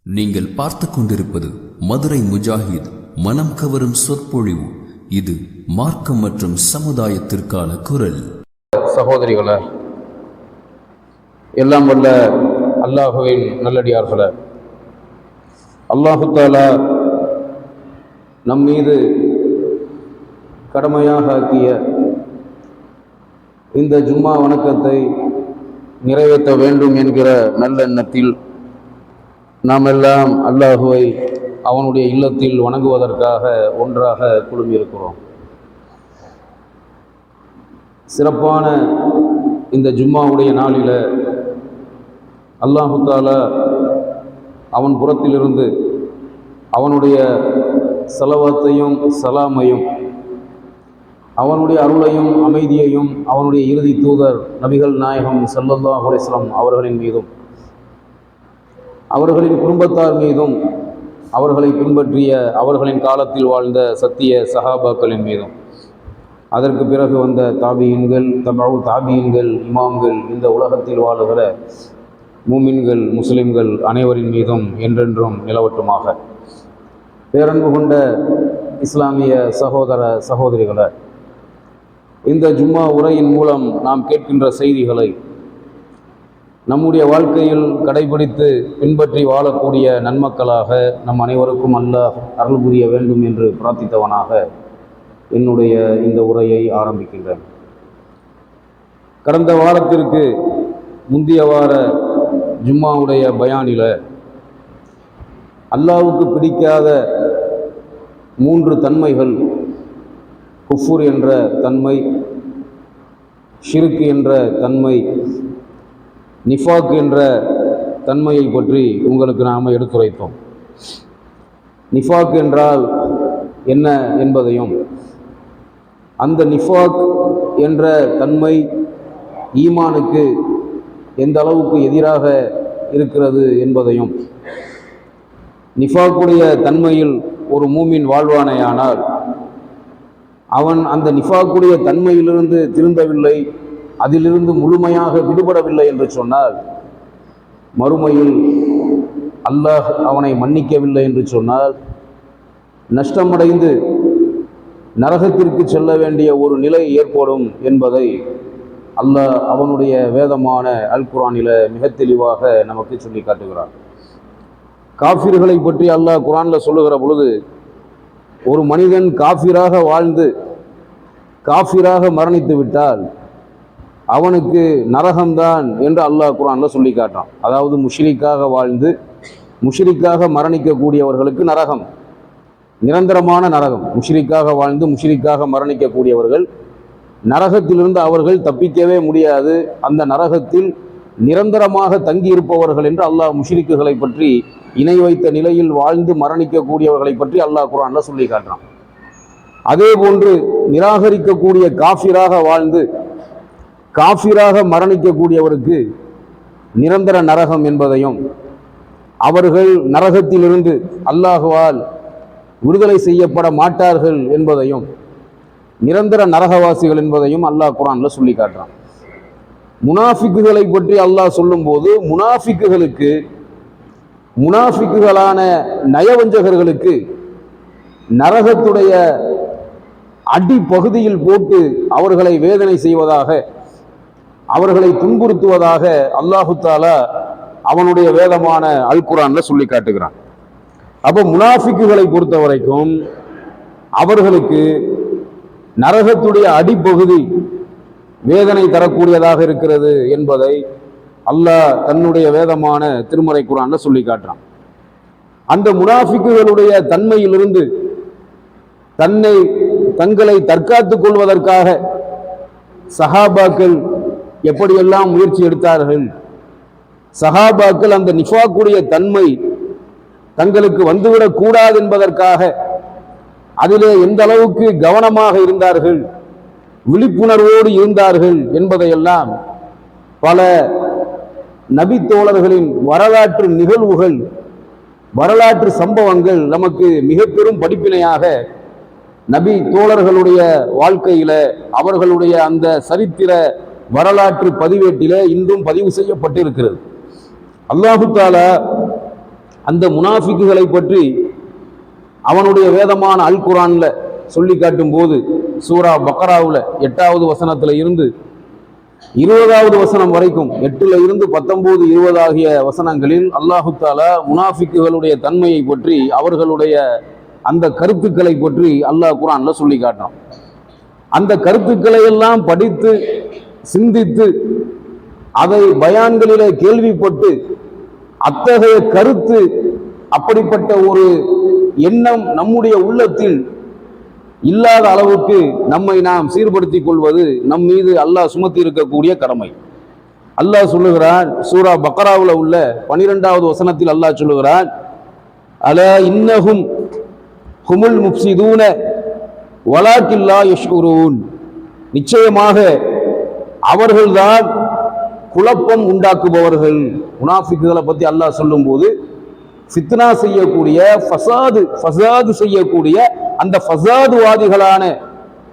நீங்கள் பார்த்து கொண்டிருப்பது மதுரை முஜாஹித் மனம் கவரும் சொற்பொழிவு. இது மார்க்கம் மற்றும் சமுதாயத்திற்கான குரல். சகோதரிகளே, எல்லாம் வல்ல அல்லாஹுவின் நல்லடியார்களே, அல்லாஹு தஆலா நம் மீது கடமையாக ஆக்கிய இந்த ஜும்மா வணக்கத்தை நிறைவேற்ற வேண்டும் என்கிற நல்லெண்ணத்தில் நாம் எல்லாம் அல்லாஹுவை அவனுடைய இல்லத்தில் வணங்குவதற்காக ஒன்றாக குழுமியிருக்கிறோம். சிறப்பான இந்த ஜும்மாவுடைய நாளில் அல்லாஹு தஆலா அவன் புறத்திலிருந்து அவனுடைய ஸலவாத்தையும் சலாமையும் அவனுடைய அருளையும் அமைதியையும் அவனுடைய இறுதி தூதர் நபிகள் நாயகம் ஸல்லல்லாஹு அலைஹி வஸல்லம் அவர்களின் மீதும் அவர்களின் குடும்பத்தார் மீதும் அவர்களை பின்பற்றிய அவர்களின் காலத்தில் வாழ்ந்த சத்திய சஹாபாக்களின் மீதும் அதற்கு பிறகு வந்த தாபியீன்கள், தபஉ தாபியீன்கள், இமாம்கள், இந்த உலகத்தில் வாழுகிற மூமின்கள், முஸ்லிம்கள் அனைவரின் மீதும் என்றென்றும் நிலவட்டுமாக. பேரன்பு கொண்ட இஸ்லாமிய சகோதர சகோதரிகளை, இந்த ஜும்மா உரையின் மூலம் நாம் கேட்கின்ற செய்திகளை நம்முடைய வாழ்க்கையில் கடைபிடித்து பின்பற்றி வாழக்கூடிய நன்மக்களாக நம் அனைவருக்கும் அல்லாஹ் அருள் புரிய வேண்டும் என்று பிரார்த்தித்தவனாக என்னுடைய இந்த உரையை ஆரம்பிக்கின்றேன். கடந்த வாரத்திற்கு முந்தைய வார ஜும்மாவுடைய பயானில் அல்லாஹ்வுக்கு பிடிக்காத 3 தன்மைகள், குஃபுர் என்ற தன்மை, ஷிர்க் என்ற தன்மை, நிஃபாக் என்ற தன்மையை பற்றி உங்களுக்கு நாம் எடுத்துரைத்தோம். நிஃபாக் என்றால் என்ன என்பதையும், அந்த நிஃபாக் என்ற தன்மை ஈமானுக்கு எந்த அளவுக்கு எதிராக இருக்கிறது என்பதையும், நிஃபாக்குடைய தன்மையில் ஒரு மூமின் வாழ்வானையானால் அவன் அந்த நிஃபாக்குடைய தன்மையிலிருந்து திருந்தவில்லை, அதிலிருந்து முழுமையாக விடுபடவில்லை என்று சொன்னால், மறுமையில் அல்லாஹ் அவனை மன்னிக்கவில்லை என்று சொன்னால் நஷ்டமடைந்து நரகத்திற்கு செல்ல வேண்டிய ஒரு நிலை ஏற்படும் என்பதை அல்லாஹ் அவனுடைய வேதமான அல் குர்ஆனில் மிக தெளிவாக நமக்கு சொல்லி காட்டுகிறான். காஃபிர்களை பற்றி அல்லாஹ் குர்ஆனில் சொல்லுகிற பொழுது, ஒரு மனிதன் காஃபிராக வாழ்ந்து காஃபிராக மரணித்து விட்டால் அவனுக்கு நரகம்தான் என்று அல்லாஹ் குர்ஆனில் சொல்லி காட்டுறான். அதாவது முஷ்ரிக்காக வாழ்ந்து முஷ்ரிக்காக மரணிக்கக்கூடியவர்களுக்கு நரகம், நிரந்தரமான நரகம். முஷ்ரிக்காக வாழ்ந்து முஷ்ரிக்காக மரணிக்கக்கூடியவர்கள் நரகத்திலிருந்து அவர்கள் தப்பிக்கவே முடியாது, அந்த நரகத்தில் நிரந்தரமாக தங்கியிருப்பவர்கள் என்று அல்லாஹ் முஷ்ரிக்குகளை பற்றி, இணை வைத்த நிலையில் வாழ்ந்து மரணிக்கக்கூடியவர்களை பற்றி அல்லாஹ் குர்ஆனில் சொல்லி காட்டுறான். அதே போன்று நிராகரிக்கக்கூடிய காஃபிராக வாழ்ந்து காஃபிராக மரணிக்கக்கூடியவருக்கு நிரந்தர நரகம் என்பதையும், அவர்கள் நரகத்திலிருந்து அல்லாஹுவால் விடுதலை செய்யப்பட மாட்டார்கள் என்பதையும், நிரந்தர நரகவாசிகள் என்பதையும் அல்லாஹ் குர்ஆனில் சொல்லி காட்டுறான். முனாஃபிக்குகளை பற்றி அல்லாஹ் சொல்லும்போது, முனாஃபிக்குகளான நயவஞ்சகர்களுக்கு நரகத்துடைய அடிப்பகுதியில் போட்டு அவர்களை வேதனை செய்வதாக, அவர்களை துன்புறுத்துவதாக அல்லாஹு தஆலா அவனுடைய வேதமான அல் குர்ஆனில் சொல்லி காட்டுகிறான். அப்போ முனாஃபிக்குகளை பொறுத்த வரைக்கும் அவர்களுக்கு நரகத்துடைய அடிப்பகுதி வேதனை தரக்கூடியதாக இருக்கிறது என்பதை அல்லாஹ் தன்னுடைய வேதமான திருமறை குர்ஆனில் சொல்லி காட்டுறான். அந்த முனாஃபிக்குகளுடைய தன்மையிலிருந்து தங்களை தற்காத்துக் கொள்வதற்காக சஹாபாக்கள் எப்படியெல்லாம் முயற்சி எடுத்தார்கள். சஹாபாக்கள் அந்த நிஃபாக்குடைய தன்மை தங்களுக்கு வந்துவிடக் கூடாது என்பதற்காக அதிலே எந்த அளவுக்கு கவனமாக இருந்தார்கள், விழிப்புணர்வோடு இருந்தார்கள் என்பதையெல்லாம் பல நபி தோழர்களின் வரலாற்று நிகழ்வுகள், வரலாற்று சம்பவங்கள் நமக்கு மிக பெரும் படிப்பினையாக நபி தோழர்களுடைய வாழ்க்கையில, அவர்களுடைய அந்த சரித்திர வரலாற்று பதிவேட்டில இன்றும் பதிவு செய்யப்பட்டிருக்கிறது. அல்லாஹு தஆலா அந்த முனாஃபிக்குகளை பற்றி அவனுடைய வேதமான அல் குர்ஆன்ல சொல்லி காட்டும் போது சூரா பக்ராவுல 8வது வசனத்துல இருந்து 20வது வசனம் வரைக்கும் 8ல இருந்து 19, 20 ஆகிய வசனங்களில் அல்லாஹு தஆலா முனாஃபிக்குகளுடைய தன்மையை பற்றி அவர்களுடைய அந்த கருத்துக்களை பற்றி அல்லாஹ் குர்ஆன்ல சொல்லி காட்டுறான். அந்த கருத்துக்களை எல்லாம் படித்து சிந்தித்து அதை பயான்களிலே கேள்விப்பட்டு அத்தகைய கருத்து அப்படிப்பட்ட ஒரு எண்ணம் நம்முடைய உள்ளத்தில் இல்லாத அளவுக்கு நம்மை நாம் சீர்படுத்திக் கொள்வது நம் மீது அல்லாஹ் சுமத்தி இருக்கக்கூடிய கடமை. அல்லாஹ் சொல்லுகிறான் சூரா பக்ராவுல உள்ள 12வது வசனத்தில் அல்லாஹ் சொல்லுகிறான், அலா இன்னஹும் ஹுமுல் முஃப்ஸிதூன வலாக்கின் லா யஷ்உரூன், நிச்சயமாக அவர்கள்தான் குழப்பம் உண்டாக்குபவர்கள். முனாஃபிக்குகளை பத்தி அல்லாஹ் சொல்லும் போது ஃபித்னா செய்யக்கூடிய ஃபசாது செய்யக்கூடிய அந்த ஃபசாதுவாதிகளான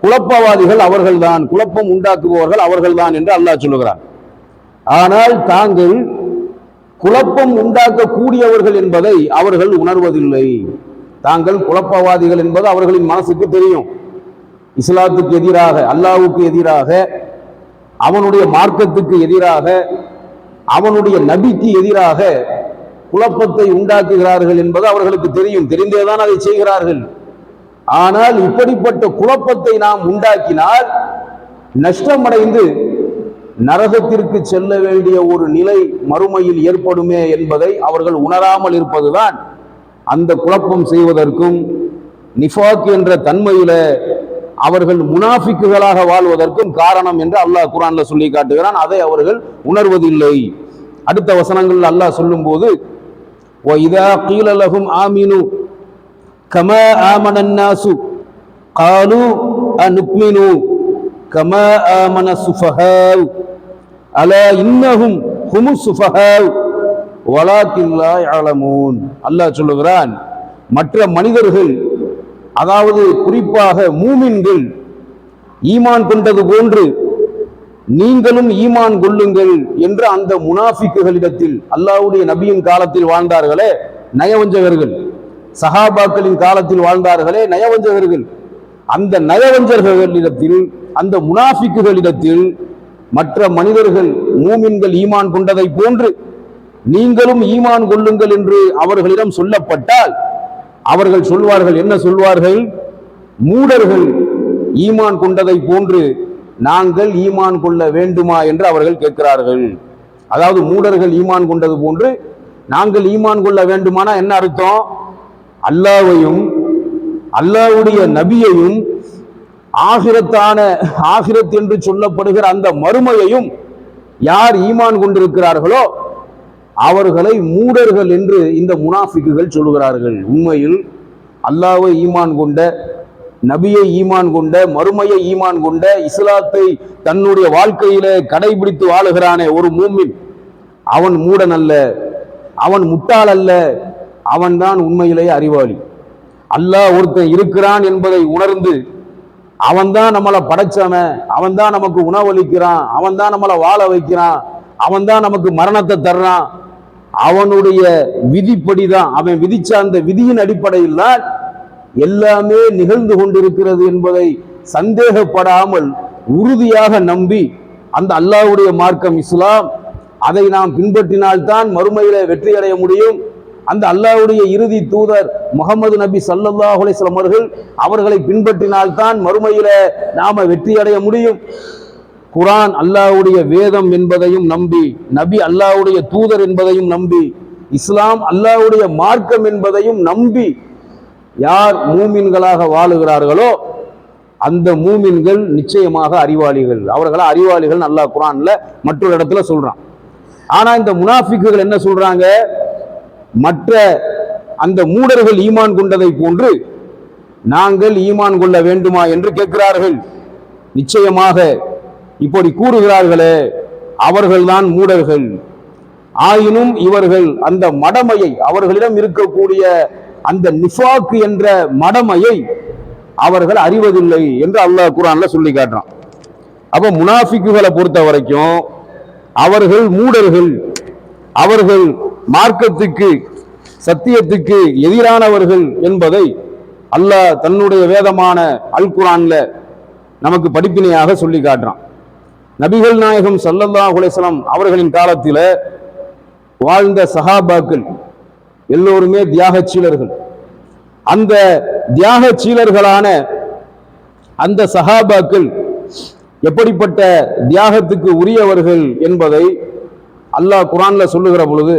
குழப்பவாதிகள் அவர்கள்தான், குழப்பம் உண்டாக்குபவர்கள் அவர்கள்தான் என்று அல்லாஹ் சொல்லுகிறார். ஆனால் தாங்கள் குழப்பம் உண்டாக்கக்கூடியவர்கள் என்பதை அவர்கள் உணர்வதில்லை. தாங்கள் குழப்பவாதிகள் என்பது அவர்களின் மனசுக்கு தெரியும். இஸ்லாத்துக்கு எதிராக, அல்லாஹ்வுக்கு எதிராக, அவனுடைய மார்க்கத்துக்கு எதிராக, அவனுடைய நபிக்கு எதிராக குழப்பத்தை உண்டாக்குகிறார்கள் என்பது அவர்களுக்கு தெரியும். தெரிந்தேதான் அதை செய்கிறார்கள். ஆனால் இப்படிப்பட்ட குழப்பத்தை நாம் உண்டாக்கினால் நஷ்டமடைந்து நரகத்திற்கு செல்ல வேண்டிய ஒரு நிலை மறுமையில் ஏற்படுமே என்பதை அவர்கள் உணராமல் இருப்பதுதான் அந்த குழப்பம் செய்வதற்கும் நிஃபாக் என்ற தன்மையில அவர்கள் முனாஃபிக்குகளாக வாழ்வதற்கும் காரணம் என்று அல்லாஹ் குர்ஆன்ல சொல்லி காட்டுகிறான். அதை அவர்கள் உணர்வதில்லை. அடுத்த வசனங்களில் அல்லாஹ் சொல்லும் போது وَإِذَا قِيلَ لَهُمْ آمِنُوا كَمَا آمَنَ النَّاسُ قَالُوا أَنُؤْمِنُ كَمَا آمَنَ السُّفَهَاءُ أَلَا إِنَّهُمْ هُمُ السُّفَهَاءُ وَلَكِنْ لَا يَعْلَمُونَ. அல்லாஹ் சொல்லுகிறான், மற்ற மனிதர்கள், அதாவது குறிப்பாக மூமின்கள் ஈமான் கொண்டது போன்று நீங்களும் ஈமான் கொள்ளுங்கள் என்று அந்த முனாஃபிக்குகளிடத்தில், அல்லாஹ்வுடைய நபியின் காலத்தில் வாழ்ந்தார்களே நயவஞ்சகர்கள், சஹாபாக்களின் காலத்தில் வாழ்ந்தார்களே நயவஞ்சகர்கள், அந்த நயவஞ்சகர்களிடத்தில், அந்த முனாஃபிக்குகளிடத்தில் மற்ற மனிதர்கள் மூமின்கள் ஈமான் கொண்டதை போன்று நீங்களும் ஈமான் கொள்ளுங்கள் என்று அவர்களிடம் சொல்லப்பட்டால் அவர்கள் சொல்வார்கள், என்ன சொல்வார்கள்? மூடர்கள் ஈமான் கொண்டதை போன்று நாங்கள் ஈமான் கொள்ள வேண்டுமா என்று அவர்கள் கேட்கிறார்கள். அதாவது மூடர்கள் ஈமான் கொண்டது போன்று நாங்கள் ஈமான் கொள்ள வேண்டுமானா என்ன அர்த்தம்? அல்லாஹ்வையும் அல்லாஹ்வுடைய நபியையும் ஆகிரத் என்று சொல்லப்படுகிற அந்த மறுமையையும் யார் ஈமான் கொண்டிருக்கிறார்களோ அவர்களை மூடர்கள் என்று இந்த முனாஃபிக்குகள் சொல்கிறார்கள். உண்மையில் அல்லாஹ்வை ஈமான் கொண்ட, நபியை ஈமான் கொண்ட, மறுமையை ஈமான் கொண்ட, இஸ்லாத்தை தன்னுடைய வாழ்க்கையில கடைபிடித்து வாழுகிறானே ஒரு மூமின், அவன் மூடன் அல்ல, அவன் முட்டாள் அல்ல, அவன்தான் உண்மையிலேயே அறிவாளி. அல்லாஹ் ஒருத்தன் இருக்கிறான் என்பதை உணர்ந்து அவன்தான் நம்மளை படைச்சவன், அவன்தான் நமக்கு உணவளிக்கிறான், அவன்தான் நம்மளை வாழ வைக்கிறான், அவன்தான் நமக்கு மரணத்தை தர்றான், அவனுடைய விதிப்படிதான், அவன் விதிச்ச அந்த விதியின் அடிப்படையில் தான் எல்லாமே நிகழ்ந்து கொண்டிருக்கிறது என்பதை சந்தேகப்படாமல் உறுதியாக நம்பி அந்த அல்லாஹ்வுடைய மார்க்கம் இஸ்லாம், அதை நாம் பின்பற்றினால்தான் மறுமையில வெற்றி அடைய முடியும். அந்த அல்லாஹ்வுடைய இறுதி தூதர் முஹம்மது நபி ஸல்லல்லாஹு அலைஹி வஸல்லம் அவர்களை பின்பற்றினால்தான் மறுமையில நாம வெற்றி அடைய முடியும். குர்ஆன் அல்லாஹ்வுடைய வேதம் என்பதையும் நம்பி, நபி அல்லாஹ்வுடைய தூதர் என்பதையும் நம்பி, இஸ்லாம் அல்லாஹ்வுடைய மார்க்கம் என்பதையும் நம்பி யார் மூமின்களாக வாழுகிறார்களோ அந்த மூமின்கள் நிச்சயமாக அறிவாளிகள். அவர்கள அறிவாளிகள் அல்லாஹ் குர்ஆன்ல மற்றொரு இடத்துல சொல்றான். ஆனா இந்த முனாஃபிக்குகள் என்ன சொல்றாங்க? மற்ற அந்த மூடர்கள் ஈமான் கொண்டதை போன்று நாங்கள் ஈமான் கொள்ள வேண்டுமா என்று கேட்கிறார்கள். நிச்சயமாக இப்படி கூறுகிறார்களே அவர்கள்தான் மூடர்கள். ஆயினும் இவர்கள் அந்த மடமையை, அவர்களிடம் இருக்கக்கூடிய அந்த நிஃபாக் என்ற மடமையை அவர்கள் அறிவதில்லை என்று அல்லாஹ் குர்ஆன்ல சொல்லி காட்டுறான். அப்ப முனாஃபிக்குகளை பொறுத்த வரைக்கும் அவர்கள் மூடர்கள், அவர்கள் மார்க்கத்துக்கு சத்தியத்துக்கு எதிரானவர்கள் என்பதை அல்லாஹ் தன்னுடைய வேதமான அல் குர்ஆன்ல நமக்கு படிப்பினையாக சொல்லி காட்டுறான். நபிகள் நாயகம் ஸல்லல்லாஹு அலைஹி வஸல்லம் அவர்களின் காலத்தில் வாழ்ந்த சஹாபாக்கள் எல்லோருமே தியாகச்சீலர்கள். அந்த தியாகச்சீலர்களான அந்த சஹாபாக்கள் எப்படிப்பட்ட தியாகத்துக்கு உரியவர்கள் என்பதை அல்லாஹ் குர்ஆன்ல சொல்லுகிற பொழுது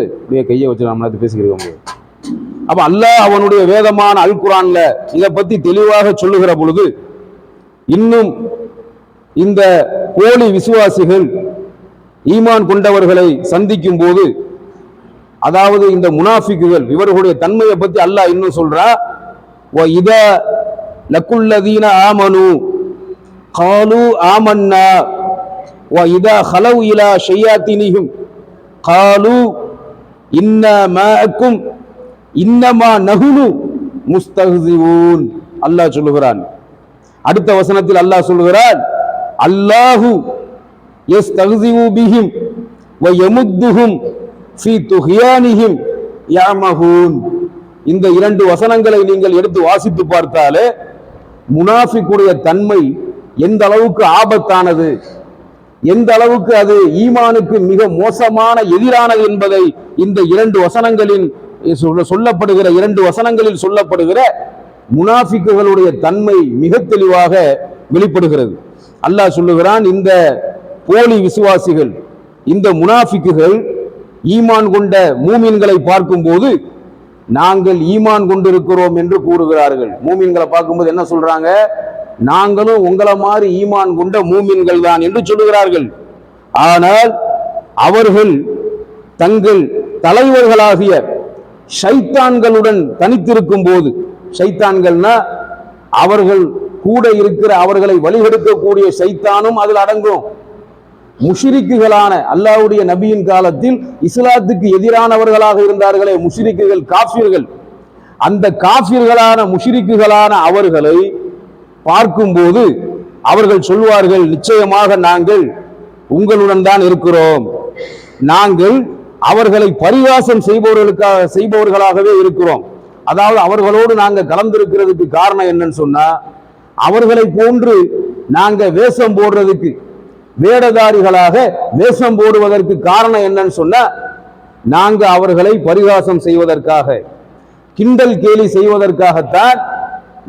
கையை வச்சு நம்ம பேசிக்கிறோம். அப்ப அல்லாஹ் அவனுடைய வேதமான அல் குர்ஆன்ல இதை பத்தி தெளிவாக சொல்லுகிற பொழுது, இன்னும் இந்த போலி விசுவாசிகள் ஈமான் கொண்டவர்களை சந்திக்கும் போது, அதாவது இந்த முனாஃபிக்குகள் இவர்களுடைய தன்மையை பத்தி அல்லாஹ் இன்னும் சொல்றா, வ இதா லக்குல்லதீன ஆமனு காலு ஆமன்னா வ இதா ஹலவ் இலா ஷையாத்தினிஹும் காலு இன்னா மாஅக்கும் இன்னமா நஹ்னு முஸ்தஹ்சிஊன். அல்லாஹ் சொல்லுகிறான். அடுத்த வசனத்தில் அல்லாஹ் சொல்லுகிறான், அல்லாஹு யஸ்தஹ்சிஉ பிஹிம் வ யமுத்துஹும் ஃபீ துஹ்யானிஹிம் யஅமஹூன். இந்த இரண்டு வசனங்களை நீங்கள் எடுத்து வாசித்து பார்த்தாலே முனாஃபிக்குடைய தன்மை எந்த அளவுக்கு ஆபத்தானது, எந்த அளவுக்கு அது ஈமானுக்கு மிக மோசமான எதிரானது என்பதை இந்த இரண்டு வசனங்களின் சொல்லப்படுகிற இரண்டு வசனங்களில் சொல்லப்படுகிற முனாஃபிக்குகளுடைய தன்மை மிக தெளிவாக வெளிப்படுகிறது. அல்லாஹ் சொல்லுகிறான், இந்த போலி விசுவாசிகள், இந்த முனாஃபிக்குகள் ஈமான் கொண்ட மூமின்களை பார்க்கும்போது நாங்கள் ஈமான் கொண்டிருக்கிறோம் என்று கூறுகிறார்கள். மூமின்களை பார்க்கும்போது என்ன சொல்றாங்க? நாங்களும் உங்களை மாதிரி ஈமான் கொண்ட மூமின்கள் தான் என்று சொல்லுகிறார்கள். ஆனால் அவர்கள் தங்கள் தலைவர்களாகிய ஷைத்தான்களுடன் தனித்திருக்கும் போது, ஷைத்தான்கள்னா அவர்கள் கூட இருக்கிற அவர்களை வழிகெடுக்கக்கூடிய ஷைத்தானும் அதில் அடங்கும். முஷ்ரிக்குகளான அல்லாஹ்வுடைய நபியின் காலத்தில் இஸ்லாத்துக்கு எதிரானவர்களாக இருந்தார்களே முஷ்ரிக்குகள், காஃபிர்கள், அந்த காஃபிர்களான முஷ்ரிக்குகளான அவர்களை பார்க்கும்போது அவர்கள் சொல்வார்கள், நிச்சயமாக நாங்கள் உங்களுடன் தான் இருக்கிறோம், நாங்கள் அவர்களை பரிகாசம் செய்பவர்களாகவே இருக்கிறோம். அதாவது அவர்களோடு நாங்கள் கலந்திருக்கிறதுக்கு காரணம் என்னன்னு சொன்னா, அவர்களை போன்று நாங்க வேஷம் போடுறதுக்கு, வேடதாரிகளாக வேஷம் போடுவதற்கு காரணம் என்னன்னு சொன்னா, நாங்க அவர்களை பரிகாசம் செய்வதற்காக, கிண்டல் கேலி செய்வதற்காகத்தான்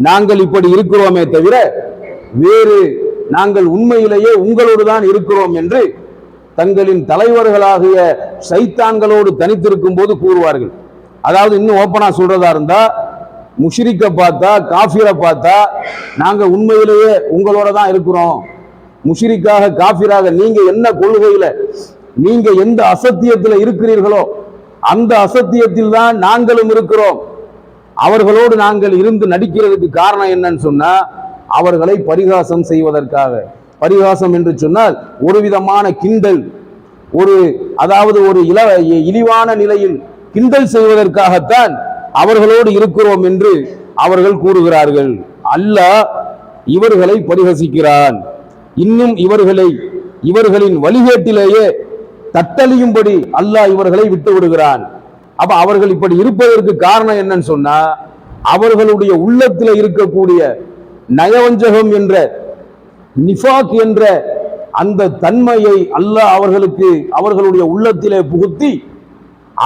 நாங்கள் இப்படி இருக்கிறோமே தவிர வேறு நாங்கள் உண்மையிலேயே உங்களோடு தான் இருக்கிறோம் என்று தங்களின் தலைவர்களாகிய சைத்தான்களோடு தனித்திருக்கும் போது கூறுவார்கள். அதாவது இன்னும் ஓப்பனா சொல்றதா இருந்தா, முஷ்ரிக்க பார்த்தா, காஃபிரை பார்த்தா நாங்க உண்மையிலேயே உங்களோட தான் இருக்கிறோம், முஷ்ரிக்காக காஃபிராக நீங்க என்ன கொள்கையில, நீங்க எந்த அசத்தியத்தில் இருக்கிறீர்களோ அந்த அசத்தியத்தில் தான் நாங்களும் இருக்கிறோம், அவர்களோடு நாங்கள் இருந்து நடிக்கிறதுக்கு காரணம் என்னன்னு சொன்னா அவர்களை பரிகாசம் செய்வதற்காக. பரிகாசம் என்று சொன்னால் ஒரு விதமான கிண்டல், அதாவது ஒரு இழிவான நிலையில் கிண்டல் செய்வதற்காகத்தான் அவர்களோடு இருக்கிறோம் என்று அவர்கள் கூறுகிறார்கள். அல்லாஹ் இவர்களை பரிகசிக்கிறான். இன்னும் இவர்களின் வழிகேட்டிலேயே தட்டழியும்படி அல்லாஹ் இவர்களை விட்டு விடுகிறான். அப்ப அவர்கள் இப்படி இருப்பதற்கு காரணம் என்னன்னு சொன்னா, அவர்களுடைய உள்ளத்தில் இருக்கக்கூடிய நயவஞ்சகம் என்ற, நிஃபாக் என்ற அந்த தன்மையை அல்லாஹ் அவர்களுடைய உள்ளத்திலே புகுத்தி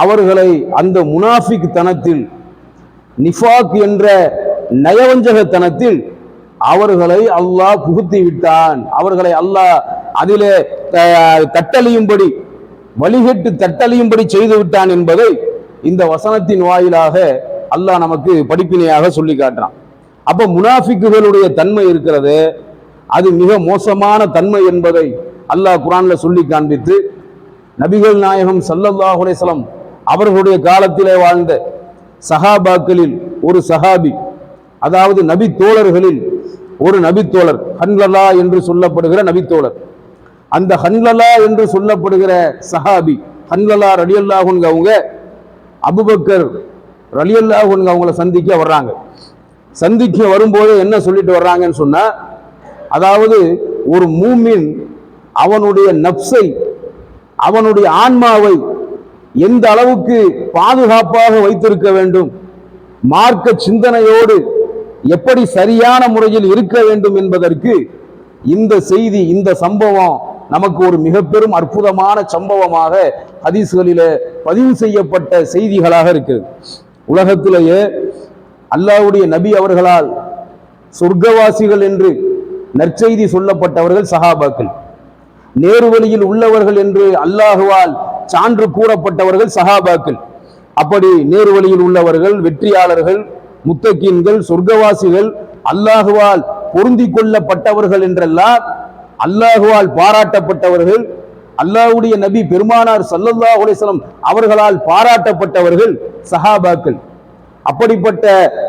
அவர்களை அந்த முனாஃபிக் தனத்தில், நிஃபாக் என்ற நயவஞ்சகத்தனத்தில் அவர்களை அல்லாஹ் புகுத்தி விட்டான். அவர்களை அல்லாஹ் அதிலே தட்டழியும்படி, வழிகட்டு தட்டழியும்படி செய்து விட்டான் என்பதை இந்த வசனத்தின் வாயிலாக அல்லாஹ் நமக்கு படிப்பினையாக சொல்லி காட்டுறான். அப்ப முனாஃபிக்குகளுடைய தன்மை இருக்கிறது, அது மிக மோசமான தன்மை என்பதை அல்லாஹ் குர்ஆன்ல சொல்லி காண்பித்து, நபிகள் நாயகம் ஸல்லல்லாஹு அலைஹி வஸல்லம் அவர்களுடைய காலத்திலே வாழ்ந்த சஹாபாக்களில் ஒரு சஹாபி, அதாவது நபி தோழர்களில் ஒரு நபித்தோழர், ஹன்லலா என்று சொல்லப்படுகிற நபித்தோழர். அந்த ஹன்லலா என்று சொல்லப்படுகிற சஹாபி, ஹன்லலா ரலியல்லாஹு அன்ஹு அவங்க அபூபக்கர் ரலியல்லாஹு அன்ஹு அவங்கள சந்திக்க வர்றாங்க. சந்திக்க வரும்போது என்ன சொல்லிட்டு வர்றாங்கன்னு சொன்னா, அதாவது ஒரு மூமின் அவனுடைய நப்சை, அவனுடைய ஆன்மாவை எந்த அளவுக்கு பாதுகாப்பாக வைத்திருக்க வேண்டும், மார்க்க சிந்தனையோடு எப்படி சரியான முறையில் இருக்க வேண்டும் என்பதற்கு இந்த செய்தி, இந்த சம்பவம் நமக்கு ஒரு மிக பெரும் அற்புதமான சம்பவமாக ஹதீஸ்களிலே பதிவு செய்யப்பட்ட செய்திகளாக இருக்கிறது. உலகத்திலேயே அல்லாஹ்வுடைய நபி அவர்களால் சொர்க்கவாசிகள் என்று நற்செய்தி சொல்லப்பட்டவர்கள் சஹாபாக்கள், நேர்வழியில் உள்ளவர்கள் என்று அல்லாஹுவால் சான்று கூறப்பட்டவர்கள் சஹாபாக்கள். அப்படி நேர்வழியில் உள்ளவர்கள், வெற்றியாளர்கள், முத்தகீன்கள், சொர்க்கவாசிகள், அல்லாஹுவால் பொருந்தி கொள்ளப்பட்டவர்கள் என்றெல்லாம் அல்லாஹுவால் பாராட்டப்பட்டவர்கள், அல்லாஹ்வுடைய நபி பெருமானார் ஸல்லல்லாஹு அலைஹி வஸல்லம் அவர்களால் பாராட்டப்பட்டவர்கள் சஹாபாக்கள். அப்படிப்பட்ட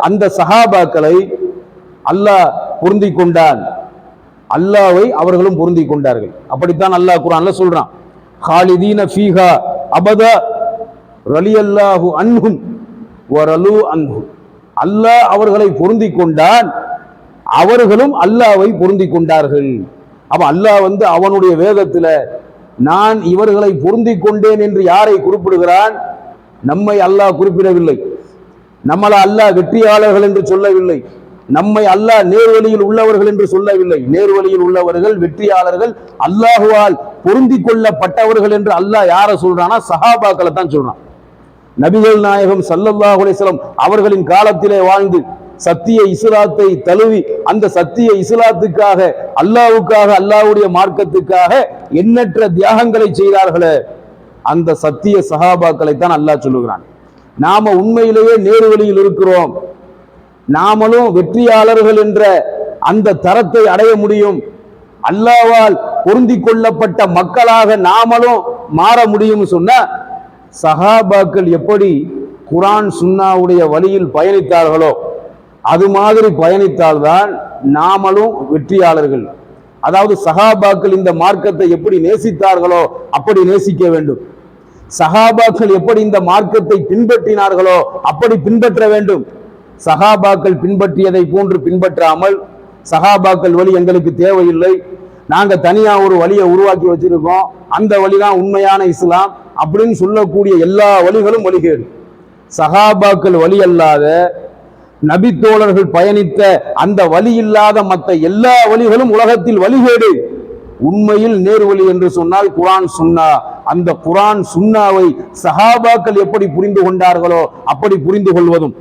அந்த சஹாபாக்களை அல்லாஹ் பொருந்தி கொண்டான், அல்லாஹ்வை அவர்களும் பொருந்தி கொண்டார்கள். அப்படித்தான் அல்லாஹ் குர்ஆன்ல சொல்றான், காலிதீன ஃபீஹா அபதா ரலியல்லாஹு அன்ஹும் வ ரலு அன்ஹு. அல்லாஹ் அவர்களை பொருந்தி கொண்டான், அவர்களும் அல்லாஹ்வை பொருந்தி கொண்டார்கள். அப்ப அல்லாஹ் அவனுடைய வேதத்துல நான் இவர்களை பொருந்தி கொண்டேன் என்று யாரை குறிப்பிடுகிறான்? நம்மை அல்லாஹ் குறிப்பிடவில்லை. நம்மளை அல்லாஹ் வெற்றியாளர்கள் என்று சொல்லவில்லை. நம்மை அல்லாஹ் நேர்வழியில் உள்ளவர்கள் என்று சொல்லவில்லை. நேர்வழியில் உள்ளவர்கள், வெற்றியாளர்கள், அல்லாஹுவால் பொருந்தி கொள்ளப்பட்டவர்கள் என்று அல்லாஹ் யாரை சொல்றானா? சஹாபாக்களை தான் சொல்றான். நபிகள் நாயகம் ஸல்லல்லாஹு அலைஹி வஸல்லம் அவர்களின் காலத்திலே வாழ்ந்து சத்திய இஸ்லாத்தை தழுவி அந்த சத்திய இஸ்லாத்துக்காக, அல்லாஹ்வுக்காக, அல்லாஹ்வுடைய மார்க்கத்துக்காக எண்ணற்ற தியாகங்களை செய்தார்களே, அந்த சத்திய சஹாபாக்களை தான் அல்லாஹ் சொல்லுகிறான். நாம உண்மையிலேயே நேர்வழியில் இருக்கிறோம், நாமளும் வெற்றியாளர்கள் என்ற அந்த தரத்தை அடைய முடியும், அல்லாஹ்வால் பொருந்தி கொள்ளப்பட்ட மக்களாக நாமளும் மாற முடியும் சொன்னா, சஹாபாக்கள் எப்படி குர்ஆன் சுன்னாவுடைய வழியில் பயணித்தார்களோ அது மாதிரி பயணித்தால்தான் நாமளும் வெற்றியாளர்கள். அதாவது சஹாபாக்கள் இந்த மார்க்கத்தை எப்படி நேசித்தார்களோ அப்படி நேசிக்க வேண்டும். சஹாபாக்கள் எப்படி இந்த மார்க்கத்தை பின்பற்றினார்களோ அப்படி பின்பற்ற வேண்டும். சஹாபாக்கள் பின்பற்றியதை போன்று பின்பற்றாமல், சஹாபாக்கள் வழி எங்களுக்கு தேவையில்லை, நாங்க தனியா ஒரு வழியை உருவாக்கி வச்சிருக்கோம், அந்த வழிதான் உண்மையான இஸ்லாம் அப்படின்னு சொல்லக்கூடிய எல்லா வழிகளும் வழிகேடு. சஹாபாக்கள் வழி அல்லாத, நபித்தோழர்கள் பயணித்த அந்த வழி இல்லாத மற்ற எல்லா வழிகளும் உலகத்தில் வழிகேடு. உண்மையில் நேர்வழி என்று சொன்னால் குர்ஆன் சுன்னா. அந்த குர்ஆன் சுன்னாவை சஹாபாக்கள் எப்படி புரிந்து கொண்டார்களோ அப்படி புரிந்து கொள்வதும்,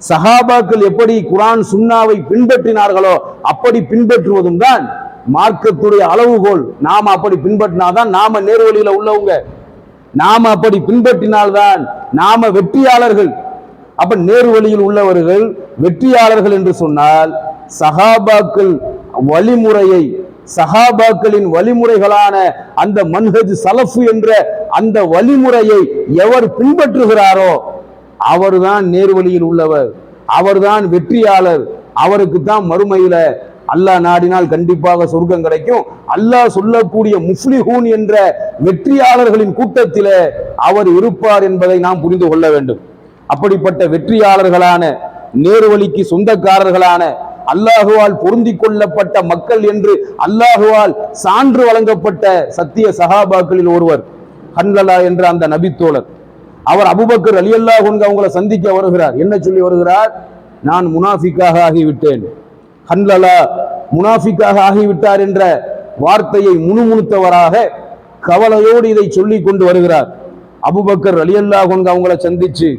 சஹாபாக்கள் எப்படி குர்ஆன் சுன்னாவை பின்பற்றினார்களோ அப்படி பின்பற்றுவதும் தான் மார்க்கத்துடைய அளவுகோல். நாம அப்படி பின்பற்றினாதான் நாம நேர்வழியில உள்ளவங்க, நாம அப்படி பின்பற்றினால்தான் நாம வெற்றியாளர்கள். அப்ப நேர்வழியில் உள்ளவர்கள் வெற்றியாளர்கள் என்று சொன்னால் சஹாபாக்கள் வழிமுறையை, சஹாபாக்களின் வழிமுறைகளான அந்த மன்ஹஜ் சலஃபு என்ற அந்த வழிமுறையை எவர் பின்பற்றுகிறாரோ அவர்தான் நேர்வழியில் உள்ளவர், அவர்தான் வெற்றியாளர். அவருக்கு தான் மறுமையில அல்லாஹ் நாடினால் கண்டிப்பாக சொர்க்கம் கிடைக்கும். அல்லாஹ் சொல்லக்கூடிய முஃப்லிஹூன் என்ற வெற்றியாளர்களின் கூட்டத்திலே அவர் இருப்பார் என்பதை நாம் புரிந்து கொள்ள வேண்டும். அப்படிப்பட்ட வெற்றியாளர்களான, நேர்வழிக்கு சொந்தக்காரர்களான, அல்லாஹுவால் பொருந்தி கொள்ளப்பட்ட மக்கள் என்று அல்லாஹுவால் சான்று வழங்கப்பட்ட சத்திய சஹாபாக்களில் ஒருவர் ஹன்லலா என்ற அந்த நபித்தோழர். அவர் அபூபக்கர் ரலியல்லாஹு அன்ஹு அவங்களை சந்திக்க வருகிறார். என்ன சொல்லி வருகிறார்? நான் முனாஃபிக்காக ஆகிவிட்டேன். ஹன்லலா முனாஃபிக்காக ஆகிவிட்டார் என்ற வார்த்தையை முணுமுணுத்தவராக கவலையோடு இதை சொல்லி கொண்டு வருகிறார். அபூபக்கர் ரலியல்லாஹு அன்ஹு அவங்களை சந்திச்சு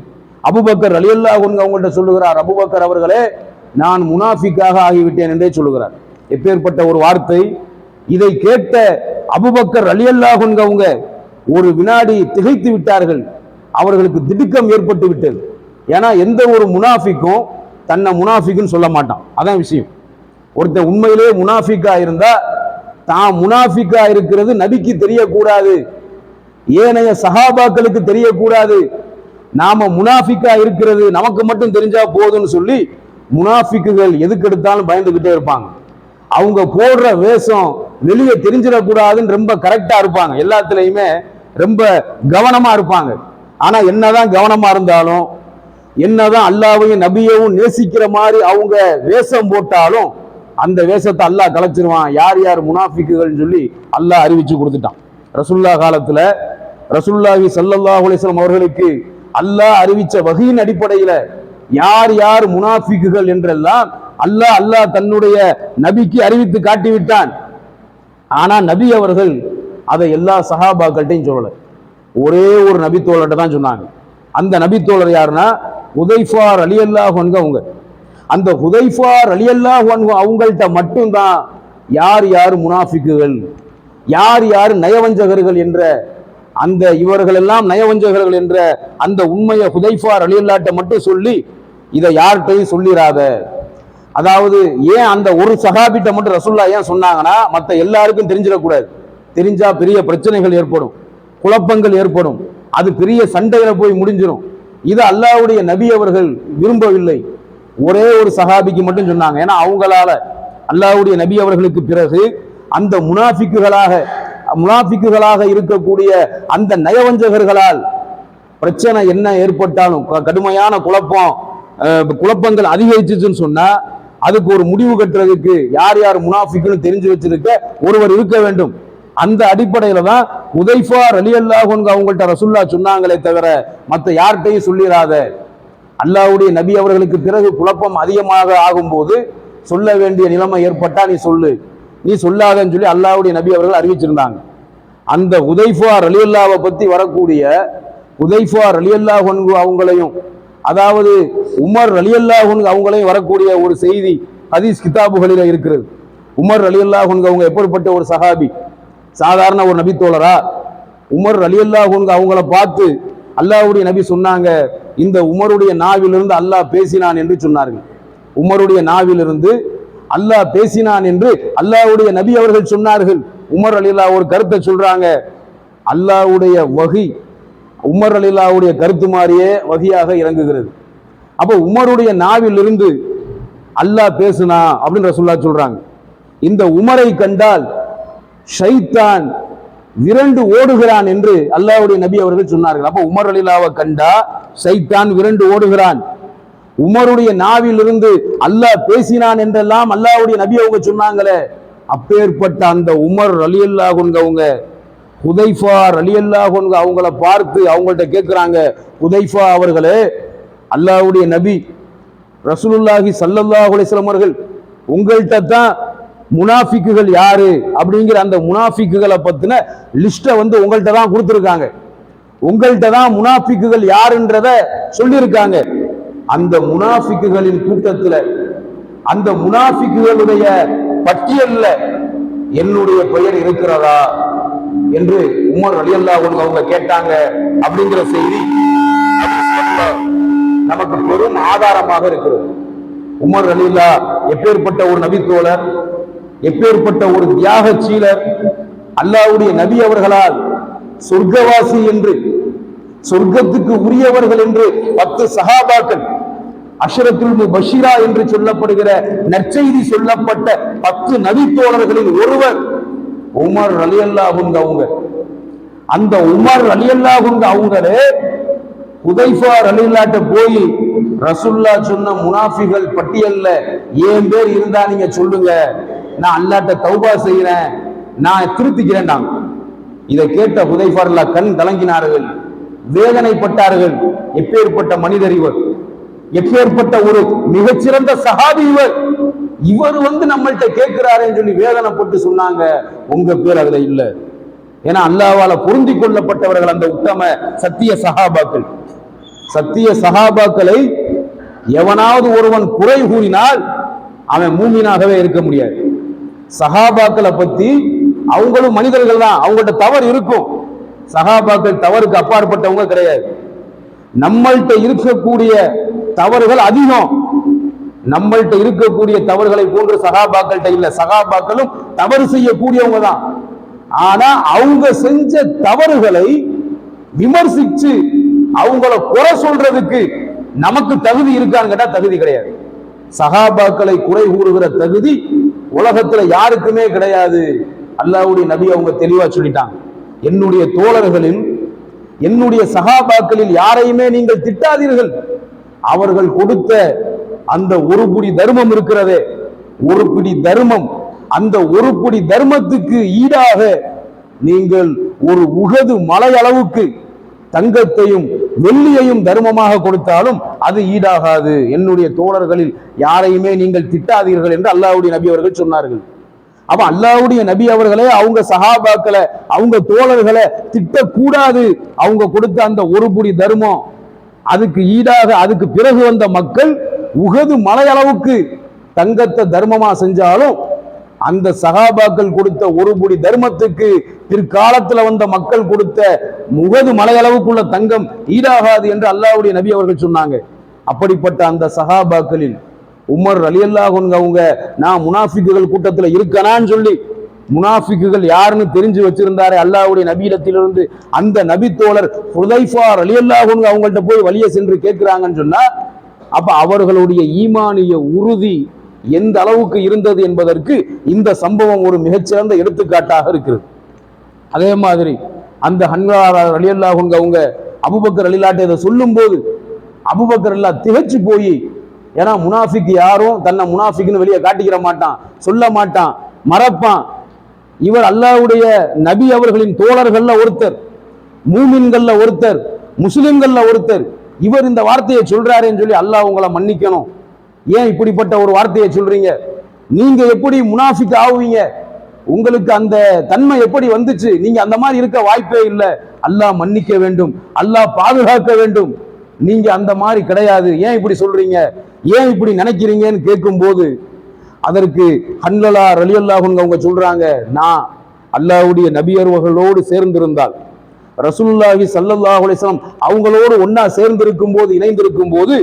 அபூபக்கர் ரலியல்லாஹு அன்ஹு அவங்கள்ட்ட சொல்லுகிறார், அபூபக்கர் அவர்களே, நான் முனாஃபிக்காக ஆகிவிட்டேன் என்றே சொல்லுகிறார். எப்பேற்பட்ட ஒரு வார்த்தை! இதை கேட்ட அபூபக்கர் ரலியல்லாஹு அன்ஹு அவங்க ஒரு வினாடி திகைத்து விட்டார்கள். அவர்களுக்கு திடுக்கம் ஏற்பட்டு விட்டது. ஏன்னா எந்த ஒரு முனாஃபிக்கும் தன்னை முனாஃபிக்குன்னு சொல்ல மாட்டான். அதான் விஷயம். ஒருத்தன் உண்மையிலே முனாஃபிக்கா இருந்தா தான் முனாஃபிக்கா இருக்கிறது நபிக்கு தெரியக்கூடாது, ஏனைய சஹாபாக்களுக்கு தெரியக்கூடாது. நாம முனாஃபிக்கா இருக்கிறது நமக்கு மட்டும் தெரிஞ்சா போதும்னு சொல்லி முனாஃபிக்குகள் எதுக்கு எடுத்தாலும் பயந்துகிட்டே இருப்பாங்க. அவங்க போடுற வேஷம் வெளியே தெரிஞ்சிடக்கூடாதுன்னு ரொம்ப கரெக்டா இருப்பாங்க. எல்லாத்துலயுமே ரொம்ப கவனமா இருப்பாங்க. ஆனா என்னதான் கவனமா இருந்தாலும், என்னதான் அல்லாஹ்வையும் நபியையும் நேசிக்கிற மாதிரி அவங்க வேஷம் போட்டாலும் அந்த வேஷத்தை அல்லாஹ் கலைச்சிருவான். யார் யார் முனாஃபிக்குகள்னு சொல்லி அல்லாஹ் அறிவிச்சு கொடுத்துட்டான். ரசூலுல்லாஹ் காலத்துல ரசூலுல்லாஹி ஸல்லல்லாஹு அலைஹி வஸல்லம் அவர்களுக்கு அல்லாஹ் அறிவிச்ச வஹீயின் அடிப்படையில யார் யார் முனாஃபிக்குகள் என்றெல்லாம் அல்லாஹ் தன்னுடைய நபிக்கு அறிவித்து காட்டிவிட்டான். ஆனா நபி அவர்கள் அதை எல்லா சஹாபாக்கள்கிட்டையும் சொல்லல, ஒரே ஒரு நபி தோழர்கிட்ட தான் சொன்னாங்க. அந்த நபி தோழர் யாருன்னா ஹுதைஃபா ரலியல்லாஹு அன்ஹு அவங்க. அந்த ஹுதைஃபா ரலியல்லாஹு அன்ஹு அவங்கள்ட்ட மட்டும்தான் யார் யார் முனாஃபிக்குகள், யார் யார் நயவஞ்சகர்கள் என்ற அந்த இவர்கள் எல்லாம் நயவஞ்சகர்கள் என்ற அந்த உண்மையை ஹுதைஃபா ரலியல்லாஹு மட்டும் சொல்லி இதை யார்கிட்டையும் சொல்லிராத. அதாவது ஏன் அந்த ஒரு சஹாபிட்ட மட்டும் ரசூலுல்லாஹ் ஏன் சொன்னாங்கன்னா மற்ற எல்லாருக்கும் தெரிஞ்சிடக்கூடாது. தெரிஞ்சா பெரிய பிரச்சனைகள் ஏற்படும், குழப்பங்கள் ஏற்படும், அது பெரிய சண்டையில போய் முடிஞ்சிடும். இது அல்லாஹ்வுடைய நபி அவர்கள் விரும்பவில்லை. ஒரே ஒரு சஹாபிக்கு மட்டும் சொன்னாங்க. ஏன்னா அவங்களால அல்லாஹ்வுடைய நபி அவர்களுக்கு பிறகு அந்த முனாஃபிக்குகளாக இருக்கக்கூடிய அந்த நயவஞ்சகர்களால் பிரச்சனை என்ன ஏற்பட்டாலும் கடுமையான குழப்பங்கள் அதிகரிச்சுன்னு சொன்னா அதுக்கு ஒரு முடிவு கட்டுறதுக்கு யார் யார் முனாஃபிக்குன்னு தெரிஞ்சு வச்சிருக்க ஒருவர் இருக்க வேண்டும். அந்த அடிப்படையில தான் ஹுதைஃபா ரலியல்லாஹு அன்ஹு அவங்கள்ட்ட ரசூலுல்லாஹ் சொன்னாங்களே தவிர மற்ற யார்கிட்டையும் சொல்லிராத. அல்லாஹ்வுடைய நபி அவர்களுக்கு பிறகு குழப்பம் அதிகமாக ஆகும்போது சொல்ல வேண்டிய நிலைமை ஏற்பட்டா நீ சொல்லு, நீ சொல்லாதன்னு சொல்லி அல்லாஹ்வுடைய நபி அவர்கள் அறிவிச்சிருந்தாங்க. அந்த ஹுதைஃபா ரலியல்லாஹு பத்தி வரக்கூடிய ஹுதைஃபா ரலியல்லாஹு அன்ஹு அவங்களையும் அதாவது உமர் ரலியல்லாஹு அன்ஹு அவங்களையும் வரக்கூடிய ஒரு செய்தி ஹதீஸ் கிதாபுகளில் இருக்கிறது. உமர் ரலியல்லாஹு அன்ஹு அவங்க எப்படிப்பட்ட ஒரு சஹாபி, சாதாரண ஒரு நபி தோழரா? உமர் ரலியல்லாஹு அன்ஹு அவங்கள பார்த்து அல்லாஹ்வுடைய நபி சொன்னாங்க, இந்த உமருடைய நாவிலிருந்து அல்லாஹ் பேசினான் என்று சொன்னார்கள். உமருடைய நாவிலிருந்து அல்லாஹ் பேசினான் என்று அல்லாஹ்வுடைய நபி அவர்கள் சொன்னார்கள். உமர் ரலியல்லாஹு ஒரு கருத்தை சொல்றாங்க, அல்லாஹ்வுடைய வஹி உமர் ரலியல்லாஹுடைய கருத்து மாதிரியே வஹியாக இறங்குகிறது. அப்போ உமருடைய நாவிலிருந்து அல்லாஹ் பேசுனா அப்படின்னு ரசூலுல்லாஹ் சொல்றாங்க. இந்த உமரை கண்டால் ஷைத்தான் விரண்டு ஓடுகிறான் என்று அல்லாஹ்வுடைய நபி அவர்கள் சொன்னார்கள். அப்போ உமர் ரலியல்லாஹுவை கண்டா ஷைத்தான் விரண்டு ஓடுகிறான். உமருடைய நாவிலிருந்து அல்லாஹ் பேசினான் என்றெல்லாம் அல்லாஹ்வுடைய நபி அவங்க சொன்னாங்களே, அப்பேற்பட்ட அந்த உமர் ரலியல்லாஹு அன்ஹு அவங்க ஹுதைஃபா ரலியல்லாஹு அன்ஹு அவங்கள பார்த்து அவங்கள்ட்ட கேட்கிறாங்க, ஹுதைஃபா அவர்களே, அல்லாஹ்வுடைய நபி ரசூலுல்லாஹி ஸல்லல்லாஹு அலைஹி வஸல்லம் அவர்கள் உங்கள்கிட்ட தான் முனாஃபிக்குகள் யாரு அப்படிங்கிற அந்த முனாஃபிக்குகளை பத்தின லிஸ்ட உங்கள்கிட்ட தான் கொடுத்துருக்காங்க, உங்கள்கிட்ட தான் முனாஃபிக்குகள் யாருன்றத சொல்லியிருக்காங்க. அந்த முனாஃபிக்குகளின் கூட்டத்துல அந்த முனாஃபிக்குகளுடைய பட்டியல்ல என்னுடைய பெயர் இருக்கிறதா என்று உமர் ரலியல்லாஹு அன்ஹு அவங்க கேட்டாங்க அப்படிங்கிற செய்தி நமக்கு பெரும் ஆதாரமாக இருக்கிறது. உமர் ரலியல்லாஹு எப்பேற்பட்ட ஒரு நபி தோழர், எப்பேற்பட்ட ஒரு தியாகசீலர், அல்லாஹ்வுடைய நபி அவர்களால் சொர்க்கவாசி என்று சொர்க்கத்துக்கு உரியவர்கள் என்று 10 சஹாபாக்கள் அஷ்ரத்துல் முபஷிரா என்று சொல்லப்படுகிற நற்செய்தி சொல்லப்பட்ட 10 நபி தோழர்களில் ஒருவர் உமர் ரலியல்லாஹு அன்ஹு அவங்க. அந்த உமர் ரலியல்லாஹு அன்ஹு அவங்களே ஹுதைஃபா ரலியல்லாஹு போய் ரசூலுல்லாஹ் சொன்ன முனாஃபிகள் பட்டியல்ல ஏன் பேர் இருந்தா நீங்க சொல்லுங்க, நான் அல்லாஹ்ட்ட தௌபா செய்யறேன், நான் திருத்திக்கிறேன். இதை கேட்ட ஹுதைஃபா ரலியல்லாஹு கண் கலங்கினார்கள், வேதனைப்பட்டார்கள். எப்பேற்பட்ட மனிதர் இவர், எப்பேற்பட்ட ஒரு மிகச்சிறந்த சஹாபி இவர் நம்மள்ட்ட கேட்கிறாருன்னு சொல்லி வேதனைப்பட்டு சொன்னாங்க, உங்க பேர் அதுல இல்ல. ஏன்னா அல்லாஹ்வால பொருந்தி கொள்ளப்பட்டவர்கள் அந்த உத்தம சத்திய சஹாபாக்கள். சத்திய சஹாபாக்களை எவனாவது ஒருவன் குறை கூறினால் அவன் மூமினாகவே இருக்க முடியாது. சஹாபாக்களை பத்தி அவங்களும் மனிதர்கள் தான், அவங்கள்ட்ட தவறு இருக்கும். சஹாபாக்கள் தவறுக்கு அப்பாற்பட்டவங்க கிடையாது. நம்மள்கிட்ட இருக்கக்கூடிய தவறுகள் அதிகம், நம்மள்கிட்ட இருக்கக்கூடிய தவறுகளை போன்று சஹாபாக்கள்கிட்ட இல்ல. சஹாபாக்களும் தவறு செய்யக்கூடியவங்க தான். ஆனா அவங்க செஞ்ச தவறுகளை விமர்சிச்சு அவங்கள குறை சொல்றதுக்கு நமக்கு தகுதி இருக்கான்னு கேட்டா தகுதி கிடையாது. சஹாபாக்களை குறை கூறுகிற தகுதி உலகத்துல யாருக்குமே கிடையாது. அல்லாஹ்வுடைய நபி அவங்க தெளிவா சொல்லிட்டாங்க, என்னுடைய தோழர்களில் என்னுடைய சஹாபாக்களில் யாரையுமே நீங்கள் திட்டாதீர்கள். அவர்கள் கொடுத்த அந்த ஒரு பிடி தர்மம் இருக்கிறதே, ஒரு பிடி தர்மம், அந்த ஒரு பிடி தர்மத்துக்கு ஈடாக நீங்கள் ஒரு உகது மலை அளவுக்கு தங்கத்தையும் வெள்ளியையும் தர்மமாக கொடுத்தாலும் அது ஈடாகாது. என்னுடைய தோழர்களில் யாரையுமே நீங்கள் திட்டாதீர்கள் என்று அல்லாஹ்வுடைய நபி அவர்கள் சொன்னார்கள். அப்ப அல்லாஹ்வுடைய நபி அவர்களே அவங்க சஹாபாக்களை, அவங்க தோழர்களை திட்டக்கூடாது. அவங்க கொடுத்த அந்த ஒரு புடி தர்மம், அதுக்கு ஈடாக அதுக்கு பிறகு வந்த மக்கள் உகது மலை அளவுக்கு தங்கத்தை தர்மமா செஞ்சாலும் அந்த சஹாபாக்கள் கொடுத்த ஒரு புடி தர்மத்துக்கு பிற்காலத்துல வந்த மக்கள் கொடுத்த உகது மலை அளவுக்குள்ள தங்கம் ஈடாகாது என்று அல்லாஹ்வுடைய நபி அவர்கள் சொன்னாங்க. அப்படிப்பட்ட அந்த சஹாபாக்களில் உமர் ரலியல்லாஹு அன்ஹு அவங்க நான் முனாஃபிக்குகள் கூட்டத்துல இருக்கனான்னு சொல்லி முனாஃபிக்குகள் யாருன்னு தெரிஞ்சு வச்சிருந்தாரு அல்லாஹ்வுடைய நபியிடத்திலிருந்து. அந்த நபி தோழர் ஹுதைஃபா ரலியல்லாஹு அன்ஹு அவங்கள்ட்ட போய் வழியே சென்று கேட்கிறாங்கன்னு சொன்னா, அப்ப அவர்களுடைய ஈமானிய உறுதி எந்த அளவுக்கு இருந்தது என்பதற்கு இந்த சம்பவம் ஒரு மிகச்சிறந்த எடுத்துக்காட்டாக இருக்கிறது. அதே மாதிரி அந்த ஹன்ஸா ரலியல்லாஹு அன்ஹு அவங்க அபூபக்கர் ரலியல்லாஹு இதை சொல்லும் போது அபூபக்கர் எல்லாம் திகைச்சு போய், ஏன்னா முனாஃபிக் யாரும் தன்னை முனாஃபிக்னு வெளியே காட்டிக்கிற மாட்டான், சொல்ல மாட்டான், மறப்பான். இவர் அல்லாஹ்வுடைய நபி அவர்களின் தோழர்கள்ல ஒருத்தர், மூமின்கள்ல ஒருத்தர், முஸ்லிம்கள்ல ஒருத்தர். இவர் இந்த வார்த்தையை சொல்றாருன்னு சொல்லி அல்லாஹ் உங்களை மன்னிக்கணும். ஏன் இப்படிப்பட்ட ஒரு வார்த்தையை சொல்றீங்க? நீங்க எப்படி முனாஃபிக் ஆவீங்க? உங்களுக்கு அந்த தன்மை எப்படி வந்துச்சு? நீங்க அந்த மாதிரி இருக்க வாய்ப்பே இல்லை. அல்லாஹ் மன்னிக்க வேண்டும், அல்லாஹ் பாதுகாக்க வேண்டும். நீங்க அந்த மாதிரி கிடையாது. ஏன் இப்படி சொல்றீங்க? ஏன் இப்படி நினைக்கிறீங்கன்னு கேட்கும் போது அதற்கு ஹன்ஸலா ரலியல்லாஹு அன்ஹு அவங்க சொல்றாங்க, நான் அல்லாஹ்வுடைய நபியர்களோடு சேர்ந்திருந்தால், ரசூலுல்லாஹி ஸல்லல்லாஹு அலைஹி வஸல்லம் அவங்களோடு ஒன்னா சேர்ந்திருக்கும் போது, இணைந்திருக்கும் போது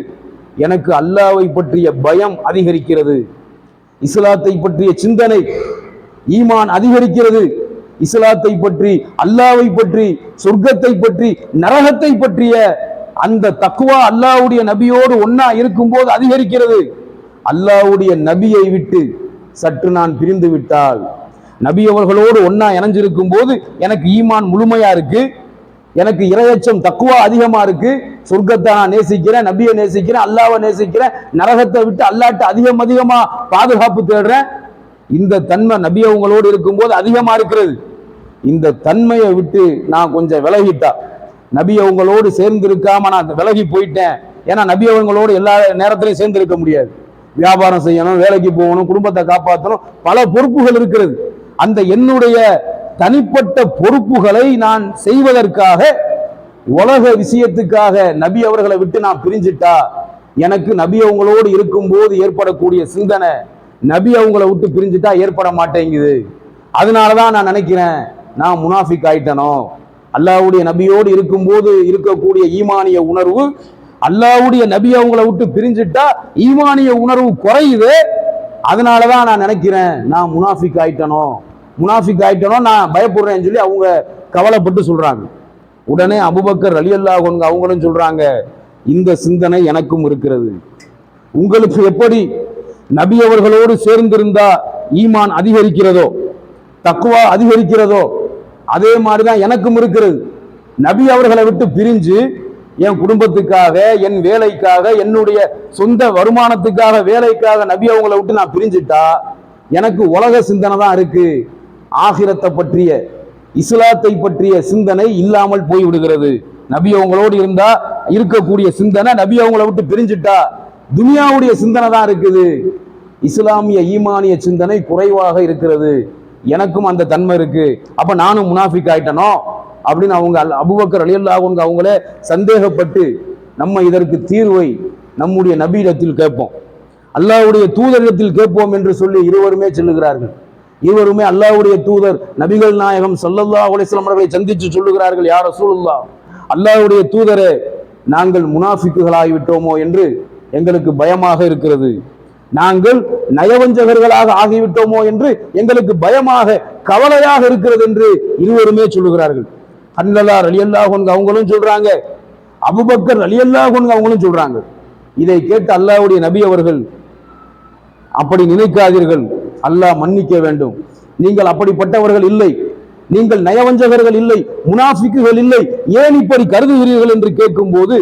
எனக்கு அல்லாஹ்வை பற்றிய பயம் அதிகரிக்கிறது, இஸ்லாத்தை பற்றிய சிந்தனை ஈமான் அதிகரிக்கிறது, இஸ்லாத்தை பற்றி, அல்லாஹ்வை பற்றி, சொர்க்கத்தை பற்றி, நரகத்தை பற்றிய அந்த தக்வா அல்லாஹ்வுடைய நபியோடு ஒன்னா இருக்கும் போது அதிகரிக்கிறது. அல்லாஹ்வுடைய நபியை விட்டு சற்று நான் பிரிந்து விட்டால், நபி அவர்களோடு ஒன்னா இணைஞ்சிருக்கும் போது எனக்கு ஈமான் முழுமையா இருக்கு, எனக்கு இறையச்சம் தக்குவா அதிகமா இருக்கு, சொர்க்கத்தை நான் நேசிக்கிறேன், நபியை நேசிக்கிறேன், அல்லாஹ்வை நேசிக்கிறேன், நரகத்தை விட்டு அல்லாஹ்ட்ட அதிகமா பாதுகாப்பு தேடுறேன். இந்த தன்மை நபி அவங்களோடு இருக்கும்போது அதிகமா இருக்கிறது. இந்த தன்மையை விட்டு நான் கொஞ்சம் விலகிட்டா, நபி அவங்களோடு சேர்ந்து இருக்காம நான் விலகி போயிட்டேன். ஏன்னா நபி அவங்களோடு எல்லா நேரத்திலையும் சேர்ந்து இருக்க முடியாது. வியாபாரம் செய்யணும், வேலைக்கு போகணும், குடும்பத்தை காப்பாற்றணும், பல பொறுப்புகள் இருக்கிறது. அந்த என்னுடைய தனிப்பட்ட பொறுப்புகளை நான் செய்வதற்காக, உலக விஷயத்துக்காக நபி அவர்களை விட்டு நான் பிரிஞ்சிட்டா, எனக்கு நபி அவங்களோடு இருக்கும் போது ஏற்படக்கூடிய சிந்தனை நபி அவங்கள விட்டு பிரிஞ்சுட்டா ஏற்பட மாட்டேங்குது. அதனாலதான் நான் நினைக்கிறேன் நான் முனாஃபிக் ஆயிட்டனோ. அல்லாஹ்வுடைய நபியோடு இருக்கும்போது இருக்கக்கூடிய ஈமானிய உணர்வு, அல்லாஹ்வுடைய நபி அவங்கள விட்டு பிரிஞ்சுட்டா ஈமானிய உணர்வு குறையுது. அதனாலதான் நான் நினைக்கிறேன் நான் முனாஃபிக் ஆயிட்டனோ நான் பயப்படுறேன்னு சொல்லி அவங்க கவலைப்பட்டு சொல்றாங்க. உடனே அபூபக்கர் ரலியல்லாஹு அன்ஹு அவங்களும் சொல்றாங்க, இந்த சிந்தனை எனக்கும் இருக்கிறது. உங்களுக்கு எப்படி நபி அவர்களோடு சேர்ந்திருந்தா ஈமான் அதிகரிக்கிறதோ, தக்வா அதிகரிக்கிறதோ, அதே மாதிரிதான் எனக்கும் இருக்கிறது. நபி அவர்களை விட்டு பிரிஞ்சு என் குடும்பத்துக்காக, என் வேலைக்காக, என்னுடைய சொந்த வருமானத்துக்காக, வேலைக்காக நபி அவங்களை விட்டு நான் பிரிஞ்சுட்டா எனக்கு உலக சிந்தனை தான் இருக்கு. ஆகிரத்தை பற்றிய, இஸ்லாத்தை பற்றிய சிந்தனை இல்லாமல் போய் விடுகிறது. நபி அவங்களோடு இருந்தா இருக்கக்கூடிய சிந்தனை, நபி அவங்கள விட்டு பிரிஞ்சுட்டா துனியாவுடைய சிந்தனை தான் இருக்குது. இஸ்லாமிய ஈமானிய சிந்தனை குறைவாக இருக்கிறது. எனக்கும் அந்த தன்மை இருக்கு. அப்ப நானும் முனாஃபிக் ஆயிட்டனோ அப்படின்னு அவங்க அபூபக்கர் ரலியல்லாஹு அன்ஹு அவங்களே சந்தேகப்பட்டு, நம்ம இதற்கு தீர்வை நம்முடைய நபியிடத்தில் கேட்போம், அல்லாஹ்வுடைய தூதரிடத்தில் கேட்போம் என்று சொல்லி இருவருமே சொல்லுகிறார்கள். இருவருமே அல்லாஹ்வுடைய தூதர் நபிகள் நாயகம் ஸல்லல்லாஹு அலைஹி வஸல்லம் அவர்களை சந்தித்து சொல்லுகிறார்கள், யா ரசூலுல்லாஹ், அல்லாஹ்வுடைய தூதரே, நாங்கள் முனாஃபிக்குகளாகிவிட்டோமோ என்று எங்களுக்கு பயமாக இருக்கிறது, நாங்கள் நயவஞ்சகர்களாக ஆகிவிட்டோமோ என்று எங்களுக்கு பயமாக, கவலையாக இருக்கிறது என்று இருவருமே சொல்லுகிறார்கள். ஹன்ஸலா ரலியல்லாஹு அன்ஹு அவங்களும் சொல்றாங்க, அபூபக்கர் ரலியல்லாஹு அன்ஹு அவங்களும் சொல்றாங்க. இதை கேட்டு அல்லாஹ்வுடைய நபி அவர்கள், அப்படி நினைக்காதீர்கள், அல்லாஹ் மன்னிக்க வேண்டும், நீங்கள் அப்படிப்பட்டவர்கள் இல்லை, நீங்கள் நயவஞ்சகர்கள் இல்லை, முனாஃபிக்குகள் இல்லை, ஏன் இப்படி கருதுகிறீர்கள் என்று கேட்கும் போது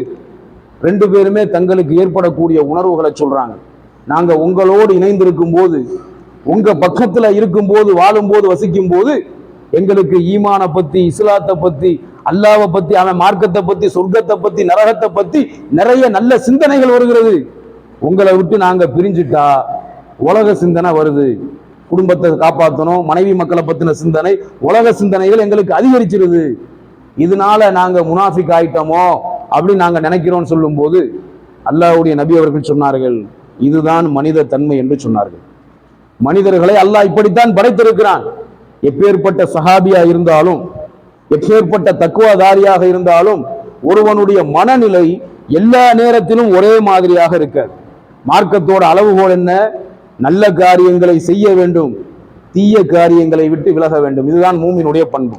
ரெண்டு பேருமே தங்களுக்கு ஏற்படக்கூடிய உணர்வுகளை சொல்றாங்க. நாங்க உங்களோடு இணைந்திருக்கும் போது, உங்க பக்கத்துல இருக்கும் போது, வாழும் போது, வசிக்கும் போது எங்களுக்கு ஈமானை பத்தி, இஸ்லாத்தை பத்தி, அல்லாஹ்வை பத்தி, அவன் மார்க்கத்தை பத்தி, சொர்க்கத்தை பத்தி, நரகத்தை பத்தி நிறைய நல்ல சிந்தனைகள் வருகிறது. உங்களை விட்டு நாங்க பிரிஞ்சுட்டா உலக சிந்தனை வருது. குடும்பத்தை காப்பாற்றணும், மனைவி மக்களை பத்தின சிந்தனை, உலக சிந்தனைகள் எங்களுக்கு அதிகரிச்சிருது. இதனால நாங்க முனாஃபிக் ஆயிட்டோமோ அப்படின்னு நாங்க நினைக்கிறோம்னு சொல்லும் போது அல்லாஹ்வுடைய நபி அவர்கள் சொன்னார்கள், இதுதான் மனித தன்மை என்று சொன்னார்கள். மனிதர்களை அல்லாஹ் இப்படித்தான் படைத்திருக்கிறான். எப்பேற்பட்ட சஹாபியா இருந்தாலும், எப்பேற்பட்ட தக்குவாதாரியாக இருந்தாலும், ஒருவனுடைய மனநிலை எல்லா நேரத்திலும் ஒரே மாதிரியாக இருக்காது. மார்க்கத்தோட அளவுகோல் என்ன? நல்ல காரியங்களை செய்ய வேண்டும், தீய காரியங்களை விட்டு விலக வேண்டும். இதுதான் மூமினுடைய பண்பு.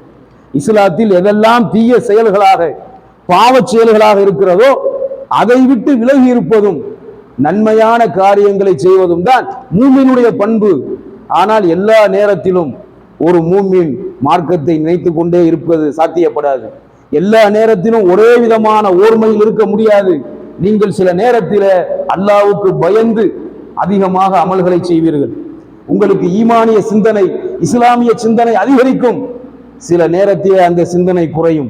இஸ்லாத்தில் எதெல்லாம் தீய செயல்களாக, பாவச் செயல்களாக இருக்கிறதோ அதை விட்டு விலகி இருப்பதும், நன்மையான காரியங்களை செய்வதும் தான் மூமினுடைய பண்பு. ஆனால் எல்லா நேரத்திலும் ஒரு மூமின் மார்க்கத்தை நினைத்து கொண்டே இருப்பது சாத்தியப்படாது. எல்லா நேரத்திலும் ஒரே விதமான ஓர்மையில் இருக்க முடியாது. நீங்கள் சில நேரத்தில் அல்லாஹ்வுக்கு பயந்து அதிகமாக அமல்களை செய்வீர்கள். உங்களுக்கு ஈமானிய சிந்தனை, இஸ்லாமிய சிந்தனை அதிகரிக்கும். சில நேரத்தில் அந்த சிந்தனை குறையும்,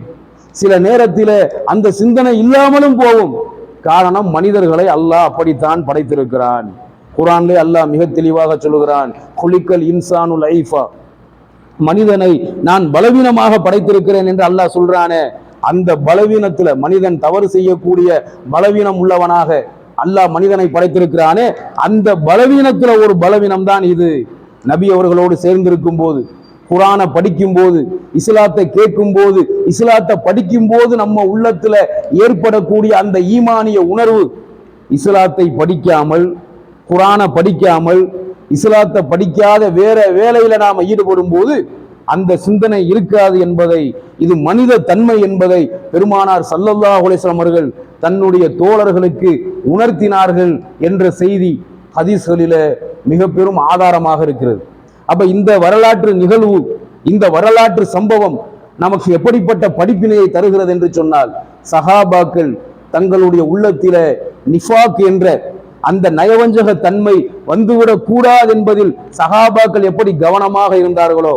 சில நேரத்தில் அந்த சிந்தனை இல்லாமலும் போகும். காரணம், மனிதர்களை அல்லாஹ் அப்படித்தான் படைத்திருக்கிறான். குர்ஆனிலே அல்லாஹ் மிக தெளிவாக சொல்லுகிறான், குலிக்கல் இன்சானுல் ஐஃபா, மனிதனை நான் பலவீனமாக படைத்திருக்கிறேன் என்று அல்லாஹ் சொல்றானே, அந்த பலவீனத்துல மனிதன் தவறு செய்யக்கூடிய பலவீனம் உள்ளவனாக அல்லாஹ் மனிதனை படைத்திருக்கிறானே, அந்த பலவீனத்துல ஒரு பலவீனம் தான் இது. நபி அவர்களோடு சேர்ந்திருக்கும் போது, குர்ஆனை படிக்கும் போது, இஸ்லாத்தை கேட்கும் போது, இஸ்லாத்தை படிக்கும் போது நம்ம உள்ளத்துல ஏற்படக்கூடிய அந்த ஈமானிய உணர்வு, இஸ்லாத்தை படிக்காமல், குர்ஆனை படிக்காமல், இஸ்லாத்தை படிக்காத வேற வேலையில நாம ஈடுபடும் போது அந்த சிந்தனை இருக்காது என்பதை, இது மனித தன்மை என்பதை பெருமானார் ஸல்லல்லாஹு அலைஹி வஸல்லம் அவர்கள் தன்னுடைய தோழர்களுக்கு உணர்த்தினார்கள் என்ற செய்தி ஹதீஸ்களில மிக பெரும் ஆதாரமாக இருக்கிறது. அப்ப இந்த வரலாற்று நிகழ்வு, இந்த வரலாற்று சம்பவம் நமக்கு எப்படிப்பட்ட படிப்பினையை தருகிறது என்று சொன்னால், சஹாபாக்கள் தங்களுடைய உள்ளத்தில நிஃபாக் என்ற அந்த நயவஞ்சக தன்மை வந்துவிடக் கூடாது என்பதில் சஹாபாக்கள் எப்படி கவனமாக இருந்தார்களோ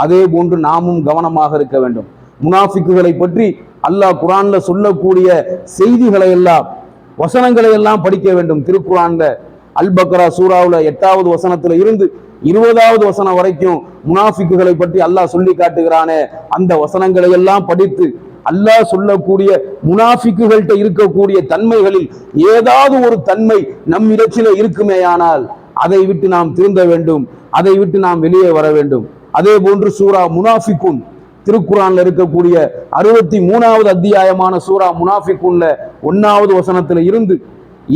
அதே போன்று நாமும் கவனமாக இருக்க வேண்டும். முனாஃபிக்குகளை பற்றி அல்லாஹ் குர்ஆன்ல சொல்லக்கூடிய செய்திகளை எல்லாம், வசனங்களை எல்லாம் படிக்க வேண்டும். திருக்குர்ஆன்ல அல் பக்ரா சூராவுல 8வது வசனத்துல இருந்து 20வது வசனம் வரைக்கும் முனாஃபிக்குகளை பற்றி அல்லாஹ் சொல்லி காட்டுகிறானே, அந்த வசனங்களை எல்லாம் படித்து அல்லாஹ் சொல்லக்கூடிய முனாஃபிக்குகள்கிட்ட இருக்கக்கூடிய தன்மைகளில் ஏதாவது ஒரு தன்மை நம் இடத்திலே இருக்குமேயானால் அதை விட்டு நாம் திருந்த வேண்டும், அதை விட்டு நாம் வெளியே வர வேண்டும். அதே போன்று சூரா முனாஃபிகுன், திருக்குர்ஆன்ல இருக்கக்கூடிய 63வது அத்தியாயமான சூரா முனாஃபிகுன்ல 1வது வசனத்துல இருந்து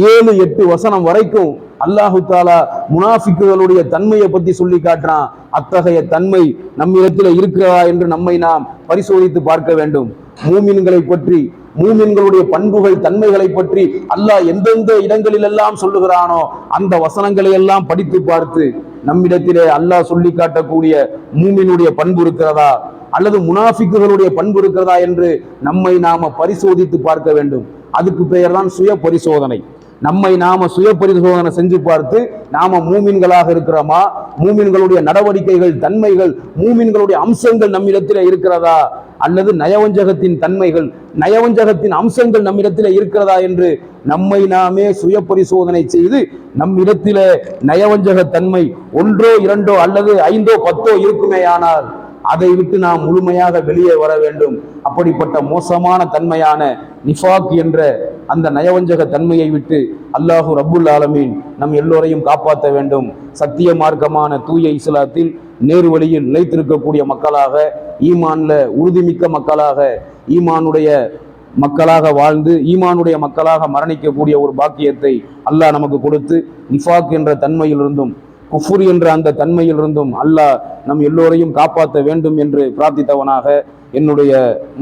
7-8 வசனம் வரைக்கும் அல்லாஹு தாலா முனாஃபிக்குகளுடைய தன்மையை பத்தி சொல்லி காட்டுறான். அத்தகைய தன்மை நம்மிடத்தில் இருக்கிறதா என்று நம்மை நாம் பரிசோதித்து பார்க்க வேண்டும். மூமின்களை பற்றி, மூமின்களுடைய பண்புகள், தன்மைகளை பற்றி அல்லாஹ் எந்தெந்த இடங்களிலெல்லாம் சொல்லுகிறானோ அந்த வசனங்களை எல்லாம் படித்து பார்த்து நம்மிடத்திலே அல்லாஹ் சொல்லி காட்டக்கூடிய மூமினுடைய பண்பு இருக்கிறதா அல்லது முனாஃபிக்குகளுடைய பண்பு இருக்கிறதா என்று நம்மை நாம பரிசோதித்து பார்க்க வேண்டும். அதுக்கு பெயர் தான் சுய பரிசோதனை. நம்மை நாம சுய பரிசோதனை செஞ்சு பார்த்து நாம மூமின்களாக இருக்கிறோமா, மூமின்களுடைய நடவடிக்கைகள், தன்மைகள், மூமின்களுடைய அம்சங்கள் நம்மிடத்தில் இருக்கிறதா அல்லது நயவஞ்சகத்தின் தன்மைகள், நயவஞ்சகத்தின் அம்சங்கள் நம்மிடத்தில் இருக்கிறதா என்று நம்மை நாமே சுய பரிசோதனை செய்து நம்மிடத்தில நயவஞ்சக தன்மை 1, 2 அல்லது 5, 10 இருக்குமேயானால் அதை விட்டு நாம் முழுமையாக வெளியே வர வேண்டும். அப்படிப்பட்ட மோசமான தன்மையான நிஃபாக் என்ற அந்த நயவஞ்சக தன்மையை விட்டு அல்லாஹு ரப்புல் ஆலமீன் நம் எல்லோரையும் காப்பாற்ற வேண்டும். சத்திய மார்க்கமான தூய இஸ்லாத்தில் நேரு வழியில் நிலைத்திருக்கக்கூடிய மக்களாக, ஈமான்ல உறுதிமிக்க மக்களாக, ஈமானுடைய மக்களாக வாழ்ந்து ஈமானுடைய மக்களாக மரணிக்கக்கூடிய ஒரு பாக்கியத்தை அல்லாஹ் நமக்கு கொடுத்து, நிஃபாக் என்ற தன்மையிலிருந்தும் குஃபுர் என்ற அந்த தன்மையிலிருந்தும் அல்லாஹ் நம் எல்லோரையும் காப்பாற்ற வேண்டும் என்று பிரார்த்தித்தவனாக என்னுடைய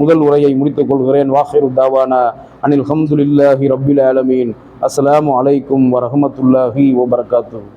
முதல் உரையை முடித்துக் கொள்கிறேன். வாஹிரு தாவானா அனில் ஹம்துலில்லாஹி ரப்பில் ஆலமீன். அஸ்ஸலாமு அலைக்கும் வரஹ்மத்துல்லாஹி வபரகாத்துஹு.